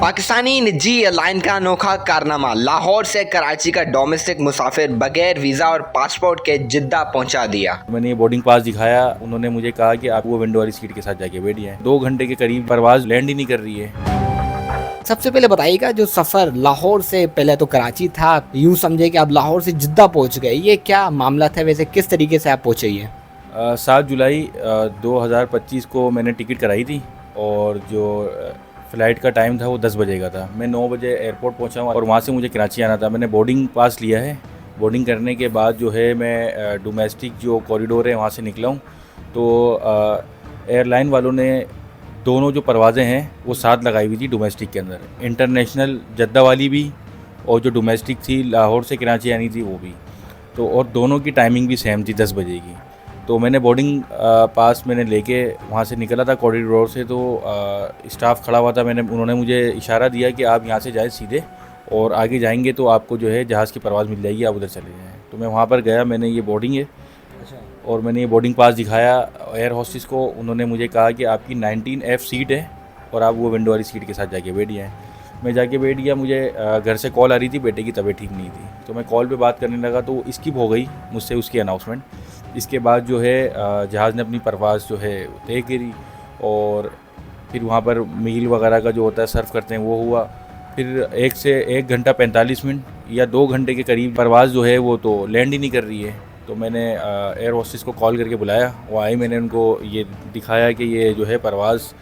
पाकिस्तानी निजी एयरलाइन का अनोखा कारनामा, लाहौर से कराची का डोमेस्टिक मुसाफिर बगैर वीज़ा और पासपोर्ट के जिद्दा पहुंचा दिया। मैंने ये बोर्डिंग पास दिखाया, उन्होंने मुझे कहा कि आप वो विंडो वाली सीट के साथ जाके बैठिए। 2 घंटे के करीब परवाज़ लैंड ही नहीं कर रही है। सबसे पहले बताइएगा, जो सफ़र लाहौर से पहले तो कराची था, यूँ समझे कि आप लाहौर से जिद्दा पहुंच गए, ये क्या मामला था? वैसे किस तरीके से आप पहुँचे? ये 7 जुलाई 2025 को मैंने टिकट कराई थी और जो फ़्लाइट का टाइम था वो 10 बजे का था। मैं 9 बजे एयरपोर्ट पहुंचा हूँ और वहाँ से मुझे कराची आना था। मैंने बोर्डिंग पास लिया है। बोर्डिंग करने के बाद जो है मैं डोमेस्टिक जो कॉरिडोर है वहाँ से निकला हूँ। तो एयरलाइन वालों ने दोनों जो परवाज़ें हैं वो साथ लगाई हुई थी डोमेस्टिक के अंदर, इंटरनेशनल जद्दा वाली भी और जो डोमेस्टिक थी लाहौर से कराची आनी थी वो भी। तो और दोनों की टाइमिंग भी सेम थी 10 बजे की। तो मैंने बोर्डिंग पास मैंने लेके वहाँ से निकला था कॉरिडोर से। तो स्टाफ खड़ा हुआ था, उन्होंने मुझे इशारा दिया कि आप यहाँ से जाए सीधे और आगे जाएंगे तो आपको जो है जहाज़ की परवाज़ मिल जाएगी, आप उधर चले जाएँ। तो मैं वहाँ पर गया, मैंने ये बोर्डिंग है और मैंने ये बोर्डिंग पास दिखाया एयर होस्टेस को। उन्होंने मुझे कहा कि आपकी 19F सीट है और आप वो विंडो वाली सीट के साथ जाके बैठ जाएँ। मैं जाके बैठ गया। मुझे घर से कॉल आ रही थी, बेटे की तबीयत ठीक नहीं थी, तो मैं कॉल पे बात करने लगा तो स्किप हो गई मुझसे उसकी अनाउंसमेंट। इसके बाद जो है जहाज़ ने अपनी परवाज़ जो है तय करी और फिर वहाँ पर मील वगैरह का जो होता है सर्व करते हैं वो हुआ। फिर 1 से 1 घंटा 45 मिनट या 2 घंटे के करीब परवाज़ जो है वो तो लैंड ही नहीं कर रही है। तो मैंने एयर होस्टेस को कॉल करके बुलाया, वो आई, मैंने उनको ये दिखाया कि ये जो है परवाज़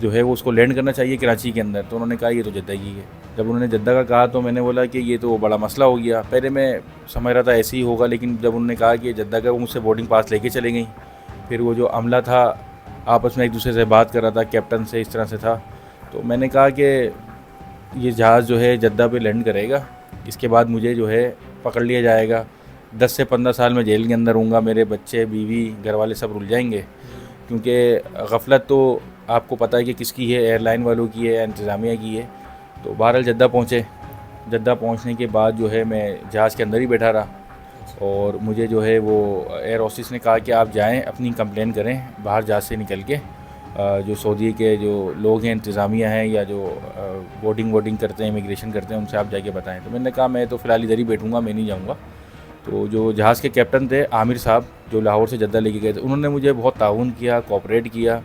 जो है वो उसको लैंड करना चाहिए कराची के अंदर। तो उन्होंने कहा ये तो जद्दा की है। जब उन्होंने जद्दा का कहा तो मैंने बोला कि ये तो बड़ा मसला हो गया। पहले मैं समझ रहा था ऐसे ही होगा, लेकिन जब उन्होंने कहा कि जद्दा का, वो मुझसे बोर्डिंग पास लेके चले गई। फिर वो जो अमला था आपस में एक दूसरे से बात कर रहा था, कैप्टन से इस तरह से था। तो मैंने कहा कि ये जहाज़ जो है जद्दा पे लैंड करेगा, इसके बाद मुझे जो है पकड़ लिया जाएगा। 10 से 15 साल में जेल के अंदर रहूँगा, मेरे बच्चे बीवी घर वाले सब रुल जाएंगे। क्योंकि गफलत तो आपको पता है कि किसकी है, एयरलाइन वालों की है, इंतज़ामिया की है। तो बहरहाल जद्दा पहुँचे। जद्दा पहुँचने के बाद जो है मैं जहाज़ के अंदर ही बैठा रहा और मुझे जो है वो एयर होस्टेस ने कहा कि आप जाएं अपनी कंप्लेन करें बाहर जहाज़ से निकल के। जो सऊदी के जो लोग हैं, इंतज़ामिया हैं या जो बोर्डिंग करते हैं, इमिग्रेशन करते हैं, उनसे आप जाके बताएं। तो मैंने कहा मैं तो फ़िलहाल इधर ही बैठूँगा, मैं नहीं जाऊँगा। तो जो जहाज़ के कैप्टन थे आमिर साहब, जो लाहौर से जद्दा लेके गए थे, उन्होंने मुझे बहुत ताउन किया, कोऑपरेट किया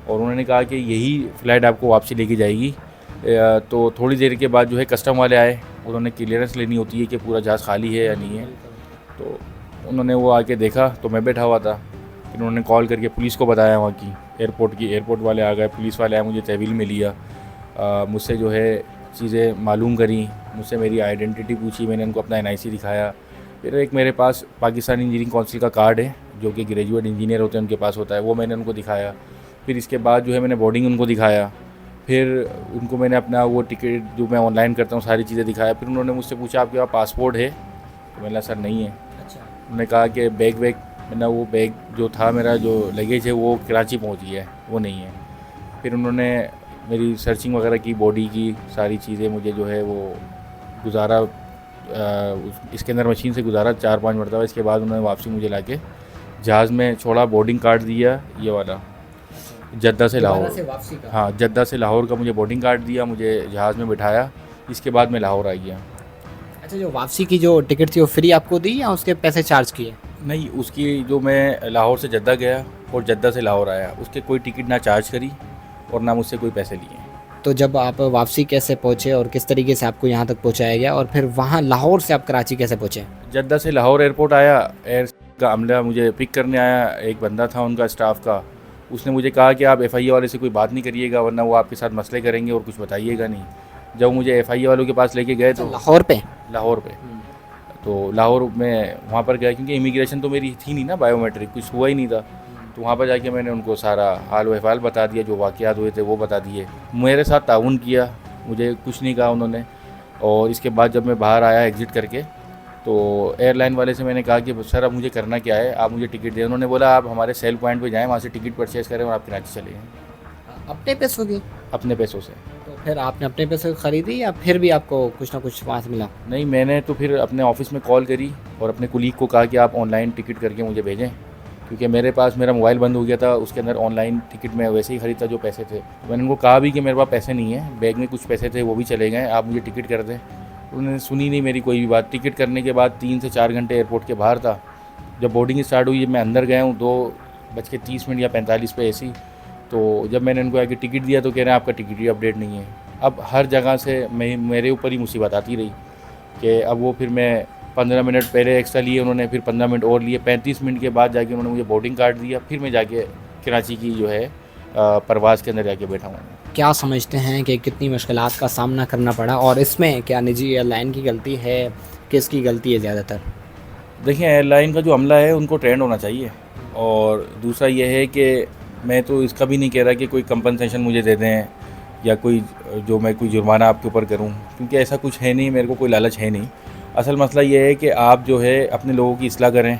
और उन्होंने कहा कि यही फ़्लाइट आपको वापसी लेके जाएगी। तो थोड़ी देर के बाद जो है कस्टम वाले आए, उन्होंने क्लियरेंस लेनी होती है कि पूरा जहाज़ खाली है या नहीं है। तो उन्होंने वो आके देखा तो मैं बैठा हुआ था। फिर उन्होंने कॉल करके पुलिस को बताया, वहाँ की एयरपोर्ट वाले आ गए, पुलिस वाले आए, मुझे तहवील में लिया, मुझसे जो है चीज़ें मालूम करी, मुझसे मेरी आइडेंटिटी पूछी, मैंने उनको अपना NIC दिखाया। फिर एक मेरे पास पाकिस्तान इंजीनियरिंग काउंसिल का कार्ड है, जो कि ग्रेजुएट इंजीनियर होते हैं उनके पास होता है, वो मैंने उनको दिखाया। फिर इसके बाद जो है मैंने बोर्डिंग उनको दिखाया। फिर उनको मैंने अपना वो टिकट जो मैं ऑनलाइन करता हूँ सारी चीज़ें दिखाया। फिर उन्होंने मुझसे पूछा आपके पास पासपोर्ट है? तो मैंने सर नहीं है। अच्छा। उन्होंने कहा कि बैग मैंने वो बैग जो था मेरा जो लगेज है वो कराची पहुँच गया है, वो नहीं है। फिर उन्होंने मेरी सर्चिंग वगैरह की, बॉडी की सारी चीज़ें मुझे जो है वो गुजारा, इसके अंदर मशीन से गुजारा 4-5 मरतबा। इसके बाद उन्होंने वापसी मुझे लाके जहाज़ में छोड़ा, बोर्डिंग कार्ड दिया ये वाला जद्दा से लाहौर। हाँ, जद्दा से लाहौर का मुझे बोर्डिंग कार्ड दिया, मुझे जहाज़ में बिठाया। इसके बाद मैं लाहौर आ गया। अच्छा, जो वापसी की जो टिकट थी वो फ्री आपको दी या उसके पैसे चार्ज किए? नहीं, उसकी जो मैं लाहौर से जद्दा गया और जद्दा से लाहौर आया, उसके कोई टिकट ना चार्ज करी और ना मुझसे कोई पैसे लिए। तो जब आप वापसी कैसे पहुँचे और किस तरीके से आपको यहाँ तक पहुँचाया गया, और फिर वहाँ लाहौर से आप कराची कैसे पहुँचे? जद्दा से लाहौर एयरपोर्ट आया, एयर का अमला मुझे पिक करने आया, एक बंदा था उनका स्टाफ का। उसने मुझे कहा कि आप FIA वाले से कोई बात नहीं करिएगा, वरना वो आपके साथ मसले करेंगे और कुछ बताइएगा नहीं। जब मुझे FIA वालों के पास लेके गए तो लाहौर पे तो लाहौर में वहाँ पर गया, क्योंकि इमिग्रेशन तो मेरी थी नहीं ना, बायोमेट्रिक कुछ हुआ ही नहीं था। तो वहाँ पर जाके मैंने उनको सारा हाल व अहवाल बता दिया, जो वाक़यात हुए थे वो बता दिए। मेरे साथ ताउन किया, मुझे कुछ नहीं कहा उन्होंने। और इसके बाद जब मैं बाहर आया एग्ज़िट करके, तो एयरलाइन वाले से मैंने कहा कि सर अब मुझे करना क्या है, आप मुझे टिकट दें। उन्होंने बोला आप हमारे सेल पॉइंट पे जाएं, वहाँ से टिकट परचेज़ करें और आप कराची चले जाएँ। अपने पैसों की? अपने पैसों से। तो फिर आपने अपने पैसे ख़रीदी या फिर भी आपको कुछ ना कुछ वहाँ से मिला? नहीं, मैंने तो फिर अपने ऑफ़िस में कॉल करी और अपने कुलीग को कहा कि आप ऑनलाइन टिकट करके मुझे भेजें क्योंकि मेरे पास मेरा मोबाइल बंद हो गया था, उसके अंदर ऑनलाइन टिकट मैं वैसे ही ख़रीदता जो पैसे थे। मैंने उनको कहा भी कि मेरे पास पैसे नहीं है, बैग में कुछ पैसे थे वो भी चले गए, आप मुझे टिकट कर दें। उन्होंने सुनी नहीं मेरी कोई भी बात। टिकट करने के बाद 3 से 4 घंटे एयरपोर्ट के बाहर था। जब बोर्डिंग स्टार्ट हुई, मैं अंदर गया हूँ 2:30 या 45 पे ऐसी। तो जब मैंने उनको आके टिकट दिया तो कह रहे हैं आपका टिकट ही अपडेट नहीं है। अब हर जगह से मेरे ऊपर ही मुसीबत आती रही कि अब वो फिर मैं 15 मिनट पहले एक्स्ट्रा लिए उन्होंने, फिर 15 मिनट और लिए, 35 मिनट के बाद जाके उन्होंने मुझे बोर्डिंग कार्ड दिया, फिर मैं जाके कराची की जो है परवाज़ के अंदर जाके बैठा हूँ। क्या समझते हैं कि कितनी मुश्किलात का सामना करना पड़ा, और इसमें क्या निजी एयरलाइन की गलती है, किसकी गलती है ज़्यादातर? देखिए, एयरलाइन का जो अमला है उनको ट्रेंड होना चाहिए, और दूसरा ये है कि मैं तो इसका भी नहीं कह रहा कि कोई कंपनसेशन मुझे दे दें या मैं कोई जुर्माना आपके ऊपर करूं, क्योंकि ऐसा कुछ है नहीं, मेरे को कोई लालच है नहीं। असल मसला ये है कि आप जो है अपने लोगों की इस्लाह करें।